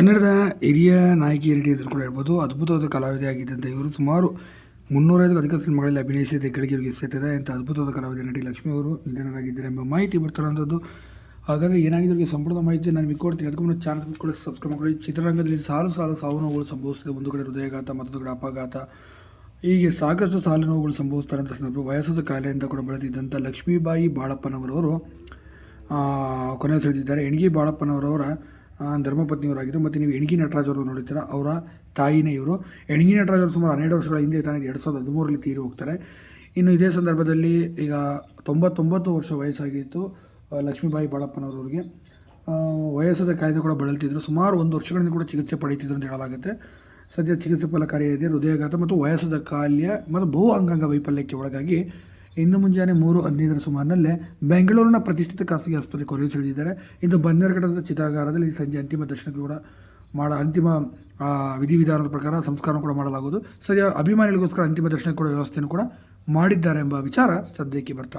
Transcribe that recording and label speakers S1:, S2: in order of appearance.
S1: ಕನ್ನಡದ ಹಿರಿಯ ನಾಯಕಿ ನಟಿ ಅಂತ ಕೂಡ ಹೇಳ್ಬೋದು. ಅದ್ಭುತವಾದ ಕಲಾವಿದೆ ಆಗಿದ್ದಂಥ ಇವರು ಸುಮಾರು 305ಕ್ಕೂ ಅಧಿಕ ಸಿನಿಮಾಗಳಲ್ಲಿ ಅಭಿನಯಿಸಿದ ಗೆಳಗಿಯರಿಗೆ ಸೇರ್ತಿದೆ. ಇಂಥ ಅದ್ಭುತವಾದ ಕಲಾವಿದೆ ನಟಿ ಲಕ್ಷ್ಮಿ ಅವರು ನಿಧನರಾಗಿದ್ದಾರೆ ಎಂಬ ಮಾಹಿತಿ ಬರ್ತಿರೋಂಥದ್ದು. ಹಾಗಾದರೆ ಏನಾಗಿದ್ದರಿಗೆ ಸಂಪೂರ್ಣ ಮಾಹಿತಿ ನಾನು ನಿಮಗೆ ಕೊಡ್ತೀನಿ. ಅದಕ್ಕೂ ಚಾನಲ್ ಕೂಡ ಸಬ್ಸ್ಕ್ರೈಬ್ ಮಾಡಿ. ಚಿತ್ರರಂಗದಲ್ಲಿ ಸಾಲು ಸಾವು ನೋವುಗಳು ಸಂಭವಿಸಿದೆ. ಒಂದು ಕಡೆ ಹೃದಯಘಾತ, ಮತ್ತೊಂದು ಕಡೆ ಅಪಘಾತ, ಹೀಗೆ ಸಾಕಷ್ಟು ಸಾಲು ನೋವುಗಳು ಸಂಭವಿಸ್ತಾರೆ ಅಂತ ಸಂದರ್ಭ. ವಯಸ್ಸಾದ ಕಾಯಿಲೆಯಿಂದ ಕೂಡ ಬಳಲಿದ್ದಂಥ ಲಕ್ಷ್ಮೀಬಾಯಿ ಬಾಳಪ್ಪನವರವರು ಕೊನೆ ಸೆಳೆದಿದ್ದಾರೆ. ಎಣಗಿ ಬಾಳಪ್ಪನವರವರ ಧರ್ಮಪತ್ನಿಯವರಾಗಿದ್ದರು. ಮತ್ತು ನೀವು ಎಣಗಿ ನಟರಾಜ್ ಅವರು ನೋಡಿರ್ತೀರ, ಅವರ ತಾಯಿನೇ ಇವರು. ಎಣಗಿ ನಟರಾಜ್ ಅವರು ಸುಮಾರು 12 ವರ್ಷಗಳ ಹಿಂದೆ ತಾನೇ 2013ರಲ್ಲಿ ತೀರಿ ಹೋಗ್ತಾರೆ. ಇನ್ನು ಇದೇ ಸಂದರ್ಭದಲ್ಲಿ ಈಗ 99 ವರ್ಷ ವಯಸ್ಸಾಗಿತ್ತು ಲಕ್ಷ್ಮೀಬಾಯಿ ಬಾಳಪ್ಪನವರವರಿಗೆ. ವಯಸ್ಸಾದ ಕಾಯಿಲೆ ಕೂಡ ಬಳಲ್ತಿದ್ರು. ಸುಮಾರು 1 ವರ್ಷಗಳಿಂದ ಕೂಡ ಚಿಕಿತ್ಸೆ ಪಡೀತಿದ್ರು ಅಂತ ಹೇಳಲಾಗುತ್ತೆ. ಸದ್ಯ ಚಿಕಿತ್ಸೆ ಫಲಕಾರಿಯಾಗಿದೆ. ಹೃದಯಾಘಾತ ಮತ್ತು ವಯಸ್ಸಾದ ಕಾಯಿಲೆ ಮತ್ತು ಬಹು ಅಂಗಾಂಗ ವೈಫಲ್ಯಕ್ಕೆ ಒಳಗಾಗಿ ಇಂದು ಮುಂಜಾನೆ 3:15 ಸುಮಾರಿನಲ್ಲೇ ಬೆಂಗಳೂರಿನ ಪ್ರತಿಷ್ಠಿತ ಖಾಸಗಿ ಆಸ್ಪತ್ರೆ ಕೊನೆ ಸೆಳೆದಿದ್ದಾರೆ. ಇಂದು ಬನ್ನೇರುಘಟ್ಟದ ಚಿತಾಗಾರದಲ್ಲಿ ಸಂಜೆ ಅಂತಿಮ ದರ್ಶನ ಕೂಡ ಅಂತಿಮ ವಿಧಿವಿಧಾನದ ಪ್ರಕಾರ ಸಂಸ್ಕಾರ ಕೂಡ ಮಾಡಲಾಗುವುದು. ಸದ್ಯ ಅಭಿಮಾನಿಗಳಿಗೋಸ್ಕರ ಅಂತಿಮ ದರ್ಶನ ಕೂಡ ವ್ಯವಸ್ಥೆಯನ್ನು ಕೂಡ ಮಾಡಿದ್ದಾರೆ ಎಂಬ ವಿಚಾರ ಸದ್ಯಕ್ಕೆ ಬರ್ತಾ